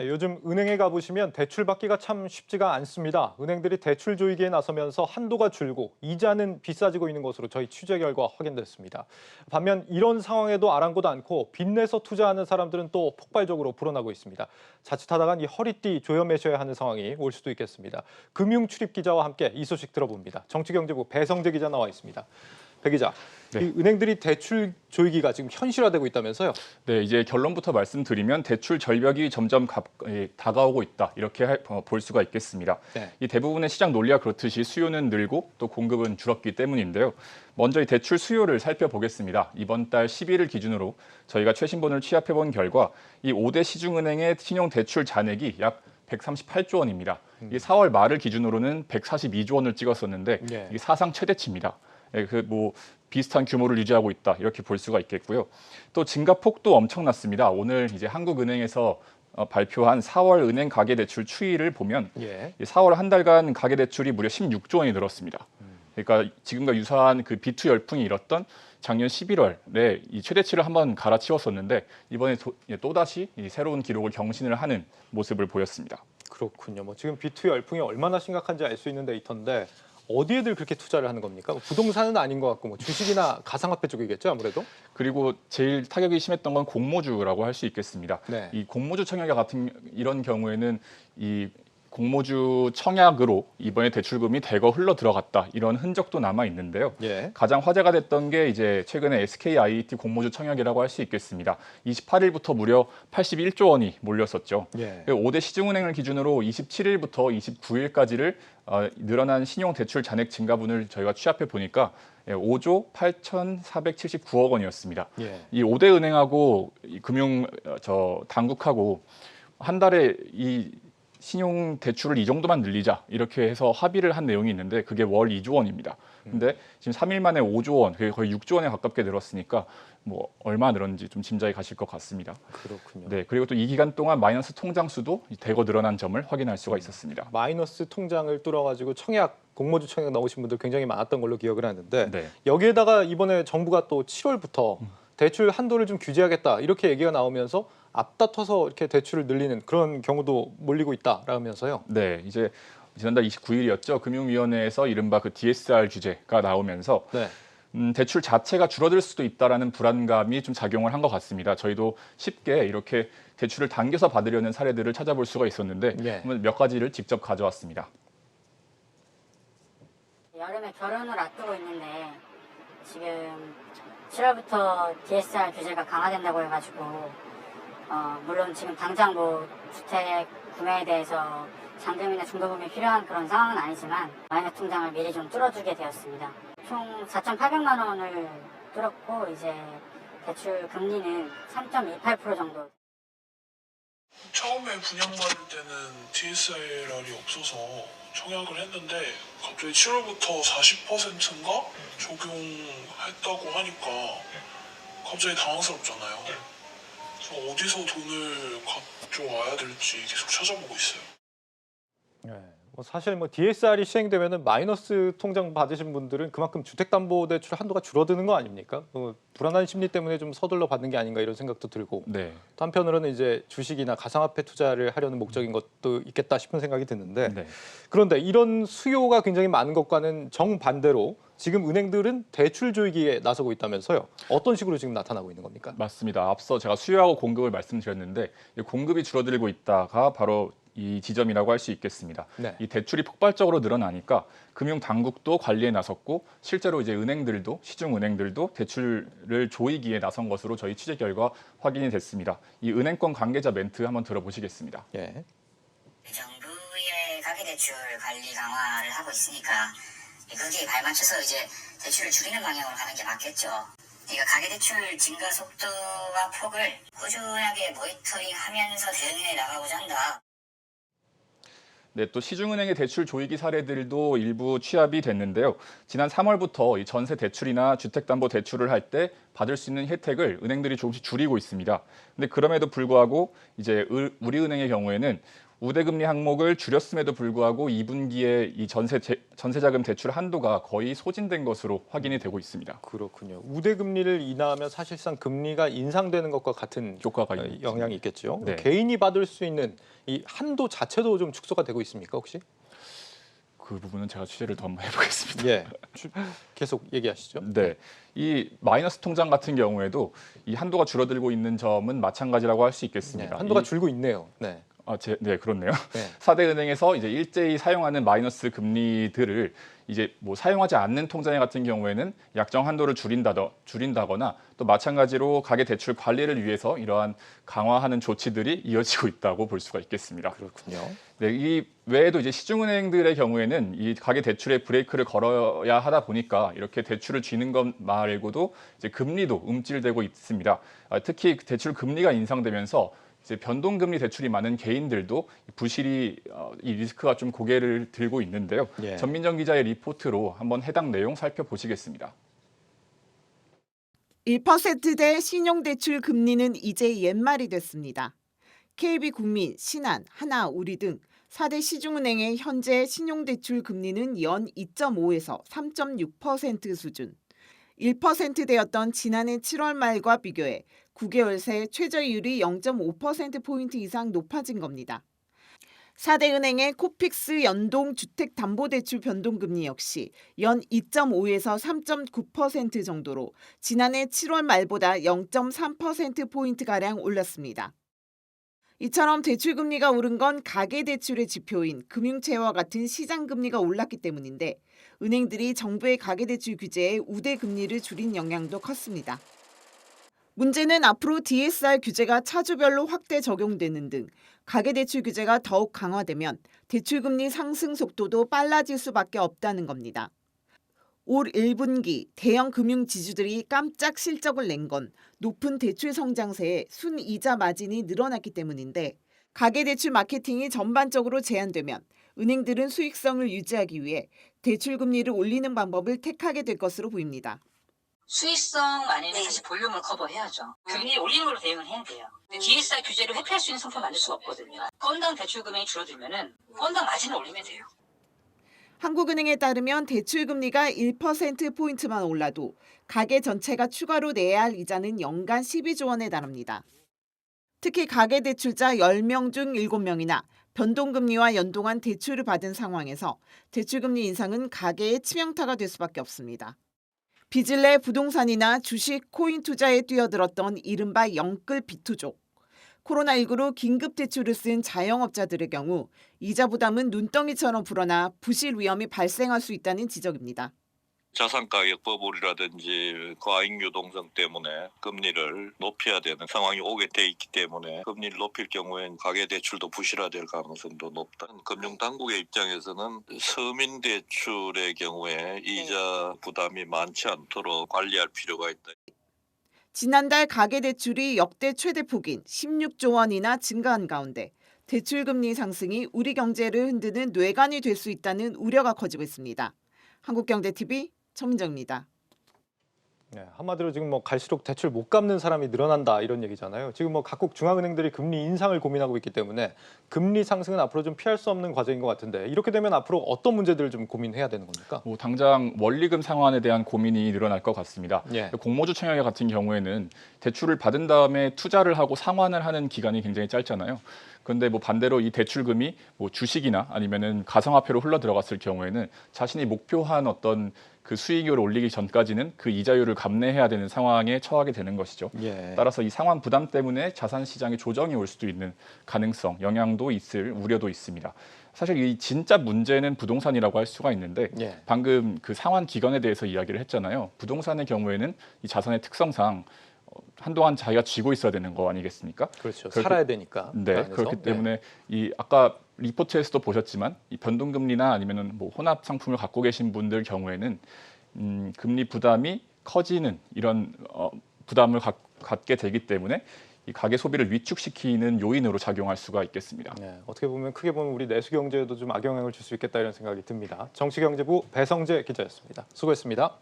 네, 요즘 은행에 가보시면 대출 받기가 참 쉽지가 않습니다. 은행들이 대출 조이기에 나서면서 한도가 줄고 이자는 비싸지고 있는 것으로 저희 취재 결과 확인됐습니다. 반면 이런 상황에도 아랑곳 않고 빚내서 투자하는 사람들은 또 폭발적으로 불어나고 있습니다. 자칫하다간 이 허리띠 조여매셔야 하는 상황이 올 수도 있겠습니다. 금융출입 기자와 함께 이 소식 들어봅니다. 정치경제부 배성재 기자 나와 있습니다. 배 기자, 네. 이 은행들이 대출 조이기가 지금 현실화되고 있다면서요? 네, 이제 결론부터 말씀드리면 대출 절벽이 점점 다가오고 있다. 이렇게 볼 수가 있겠습니다. 네. 이 대부분의 시장 논리와 그렇듯이 수요는 늘고 또 공급은 줄었기 때문인데요. 먼저 이 대출 수요를 살펴보겠습니다. 이번 달 10일을 기준으로 저희가 최신본을 취합해 본 결과 이 5대 시중은행의 신용 대출 잔액이 약 138조 원입니다. 이 4월 말을 기준으로는 142조 원을 찍었었는데 네. 이게 사상 최대치입니다. 비슷한 규모를 유지하고 있다 이렇게 볼 수가 있겠고요. 또 증가폭도 엄청났습니다. 오늘 이제 한국은행에서 발표한 4월 은행 가계대출 추이를 보면 예. 4월 한 달간 가계대출이 무려 16조 원이 늘었습니다. 그러니까 지금과 유사한 그 B2 열풍이 일었던 작년 11월에 이 최대치를 한번 갈아치웠었는데 이번에 또다시 이 새로운 기록을 경신을 하는 모습을 보였습니다. 그렇군요. 뭐 지금 비투 열풍이 얼마나 심각한지 알 수 있는 데이터인데 어디에들 그렇게 투자를 하는 겁니까? 부동산은 아닌 것 같고 뭐 주식이나 가상화폐 쪽이겠죠, 아무래도. 그리고 제일 타격이 심했던 건 공모주라고 할 수 있겠습니다. 네. 이 공모주 청약 같은 이런 경우에는 이 공모주 청약으로 이번에 대출금이 대거 흘러 들어갔다 이런 흔적도 남아 있는데요. 예. 가장 화제가 됐던 게 이제 최근에 SKIT 공모주 청약이라고 할 수 있겠습니다. 28일부터 무려 81조 원이 몰렸었죠. 예. 5대 시중은행을 기준으로 27일부터 29일까지를 늘어난 신용 대출 잔액 증가분을 저희가 취합해 보니까 5조 8,479억 원이었습니다. 예. 이 5대 은행하고 이 당국하고 한 달에 이 신용 대출을 이 정도만 늘리자 이렇게 해서 합의를 한 내용이 있는데 그게 월 2조 원입니다. 근데 지금 3일 만에 5조 원, 그게 거의 6조 원에 가깝게 늘었으니까 뭐 얼마 늘었는지 좀 짐작이 가실 것 같습니다. 그렇군요. 네, 그리고 또 이 기간 동안 마이너스 통장 수도 대거 늘어난 점을 확인할 수가 있었습니다. 마이너스 통장을 뚫어가지고 공모주 청약 넣으신 분들 굉장히 많았던 걸로 기억을 하는데 네. 여기에다가 이번에 정부가 또 7월부터 대출 한도를 좀 규제하겠다 이렇게 얘기가 나오면서 앞다퉈서 이렇게 대출을 늘리는 그런 경우도 몰리고 있다라면서요. 네, 이제 지난달 29일이었죠. 금융위원회에서 이른바 그 DSR 규제가 나오면서 네. 대출 자체가 줄어들 수도 있다라는 불안감이 좀 작용을 한 것 같습니다. 저희도 쉽게 이렇게 대출을 당겨서 받으려는 사례들을 찾아볼 수가 있었는데 예. 몇 가지를 직접 가져왔습니다. 여름에 결혼을 앞두고 있는데 지금 7월부터 DSR 규제가 강화된다고 해가지고 물론 지금 당장 뭐 주택 구매에 대해서 잔금이나 중도금이 필요한 그런 상황은 아니지만 마이너스 통장을 미리 좀 뚫어주게 되었습니다. 총 4,800만 원을 뚫었고 이제 대출 금리는 3.28% 정도. 처음에 분양받을 때는 DSR이 없어서 청약을 했는데 갑자기 7월부터 40%인가 적용했다고 하니까 갑자기 당황스럽잖아요. 그래서 어디서 돈을 가져와야 될지 계속 찾아보고 있어요. 네. 뭐 사실 뭐 DSR이 시행되면은 마이너스 통장 받으신 분들은 그만큼 주택담보대출 한도가 줄어드는 거 아닙니까? 불안한 심리 때문에 좀 서둘러 받는 게 아닌가 이런 생각도 들고 네. 또 한편으로는 이제 주식이나 가상화폐 투자를 하려는 목적인 것도 있겠다 싶은 생각이 드는데 네. 그런데 이런 수요가 굉장히 많은 것과는 정반대로 지금 은행들은 대출 조이기에 나서고 있다면서요. 어떤 식으로 지금 나타나고 있는 겁니까? 맞습니다. 앞서 제가 수요하고 공급을 말씀드렸는데 공급이 줄어들고 있다가 바로 이 지점이라고 할 수 있겠습니다. 네. 이 대출이 폭발적으로 늘어나니까 금융 당국도 관리에 나섰고 실제로 이제 시중 은행들도 대출을 조이기에 나선 것으로 저희 취재 결과 확인이 됐습니다. 이 은행권 관계자 멘트 한번 들어보시겠습니다. 예. 정부의 가계대출 관리 강화를 하고 있으니까 거기에 발맞춰서 이제 대출을 줄이는 방향으로 가는 게 맞겠죠. 그러니까 가계대출 증가 속도와 폭을 꾸준하게 모니터링하면서 대응해 나가고자 한다. 네, 또 시중은행의 대출 조이기 사례들도 일부 취합이 됐는데요. 지난 3월부터 이 전세 대출이나 주택담보대출을 할 때 받을 수 있는 혜택을 은행들이 조금씩 줄이고 있습니다. 근데 그럼에도 불구하고 이제 우리은행의 경우에는 우대금리 항목을 줄였음에도 불구하고 2분기에 이 전세자금 대출 한도가 거의 소진된 것으로 확인이 되고 있습니다. 그렇군요. 우대 금리를 인하하면 사실상 금리가 인상되는 것과 같은 효과가 영향이 있겠죠. 네. 개인이 받을 수 있는 이 한도 자체도 좀 축소가 되고 있습니까, 혹시? 그 부분은 제가 취재를 더 한번 해보겠습니다. 예. 계속 얘기하시죠. 네, 이 마이너스 통장 같은 경우에도 이 한도가 줄어들고 있는 점은 마찬가지라고 할 수 네, 있겠습니다. 한도가 줄고 있네요. 네. 네, 그렇네요. 네. 4대 은행에서 이제 일제히 사용하는 마이너스 금리들을 이제 뭐 사용하지 않는 통장에 같은 경우에는 약정 한도를 줄인다거나 또 마찬가지로 가계 대출 관리를 위해서 이러한 강화하는 조치들이 이어지고 있다고 볼 수가 있겠습니다. 그렇군요. 네, 이 외에도 이제 시중은행들의 경우에는 이 가계 대출에 브레이크를 걸어야 하다 보니까 이렇게 대출을 쥐는 것 말고도 이제 금리도 움찔되고 있습니다. 특히 대출 금리가 인상되면서 이제 변동금리 대출이 많은 개인들도 부실이 이 리스크가 좀 고개를 들고 있는데요. 예. 전민정 기자의 리포트로 한번 해당 내용 살펴보시겠습니다. 1%대 신용대출 금리는 이제 옛말이 됐습니다. KB국민, 신한, 하나우리 등 4대 시중은행의 현재 신용대출 금리는 연 2.5에서 3.6% 수준. 1%대였던 지난해 7월 말과 비교해 9개월 새 최저이율이 0.5%포인트 이상 높아진 겁니다. 4대 은행의 코픽스 연동 주택담보대출 변동금리 역시 연 2.5에서 3.9% 정도로 지난해 7월 말보다 0.3%포인트가량 올랐습니다. 이처럼 대출금리가 오른 건 가계대출의 지표인 금융채와 같은 시장금리가 올랐기 때문인데 은행들이 정부의 가계대출 규제에 우대금리를 줄인 영향도 컸습니다. 문제는 앞으로 DSR 규제가 차주별로 확대 적용되는 등 가계대출 규제가 더욱 강화되면 대출금리 상승 속도도 빨라질 수밖에 없다는 겁니다. 올 1분기 대형 금융지주들이 깜짝 실적을 낸 건 높은 대출 성장세에 순이자 마진이 늘어났기 때문인데 가계대출 마케팅이 전반적으로 제한되면 은행들은 수익성을 유지하기 위해 대출금리를 올리는 방법을 택하게 될 것으로 보입니다. 수익성 아니면 사실 볼륨을 커버해야죠. 금리 올리는 걸로 대응을 해야 돼요. 근데 DSR 규제를 회피할 수 있는 상품 만들 수가 없거든요. 건당 대출 금액이 줄어들면은 건당 마진을 올리면 돼요. 한국은행에 따르면 대출금리가 1%포인트만 올라도 가계 전체가 추가로 내야 할 이자는 연간 12조 원에 달합니다. 특히 가계대출자 10명 중 7명이나 변동금리와 연동한 대출을 받은 상황에서 대출금리 인상은 가계의 치명타가 될 수밖에 없습니다. 빚을 내 부동산이나 주식, 코인 투자에 뛰어들었던 이른바 영끌 빚투족. 코로나19로 긴급 대출을 쓴 자영업자들의 경우 이자 부담은 눈덩이처럼 불어나 부실 위험이 발생할 수 있다는 지적입니다. 자산가격 버블이라든지 과잉 유동성 때문에 금리를 높여야 되는 상황이 오게 돼 있기 때문에 금리를 높일 경우엔 가계대출도 부실화될 가능성도 높다. 금융당국의 입장에서는 서민대출의 경우에 이자 부담이 많지 않도록 관리할 필요가 있다. 지난달 가계대출이 역대 최대폭인 16조 원이나 증가한 가운데 대출금리 상승이 우리 경제를 흔드는 뇌관이 될 수 있다는 우려가 커지고 있습니다. 한국경제TV 전민정입니다. 네, 한마디로 지금 뭐 갈수록 대출 못 갚는 사람이 늘어난다 이런 얘기잖아요. 지금 뭐 각국 중앙은행들이 금리 인상을 고민하고 있기 때문에 금리 상승은 앞으로 좀 피할 수 없는 과제인 것 같은데 이렇게 되면 앞으로 어떤 문제들을 좀 고민해야 되는 겁니까? 뭐 당장 원리금 상환에 대한 고민이 늘어날 것 같습니다. 예. 공모주 청약 같은 경우에는 대출을 받은 다음에 투자를 하고 상환을 하는 기간이 굉장히 짧잖아요. 그런데 뭐 반대로 이 대출금이 뭐 주식이나 아니면은 가상화폐로 흘러 들어갔을 경우에는 자신이 목표한 어떤 그 수익률을 올리기 전까지는 그 이자율을 감내해야 되는 상황에 처하게 되는 것이죠. 예. 따라서 이 상환 부담 때문에 자산 시장에 조정이 올 수도 있는 가능성, 영향도 있을 우려도 있습니다. 사실 이 진짜 문제는 부동산이라고 할 수가 있는데 예. 방금 그 상환 기간에 대해서 이야기를 했잖아요. 부동산의 경우에는 이 자산의 특성상 한동안 자기가 쥐고 있어야 되는 거 아니겠습니까? 그렇죠. 그렇기- 살아야 되니까. 네, 그 안에서. 그렇기 때문에 이 아까 리포트에서도 보셨지만 이 변동금리나 아니면은 뭐 혼합 상품을 갖고 계신 분들 경우에는 금리 부담이 커지는 이런 부담을 갖게 되기 때문에 이 가계 소비를 위축시키는 요인으로 작용할 수가 있겠습니다. 네, 어떻게 보면 크게 보면 우리 내수 경제에도 좀 악영향을 줄 수 있겠다 이런 생각이 듭니다. 정치경제부 배성재 기자였습니다. 수고했습니다.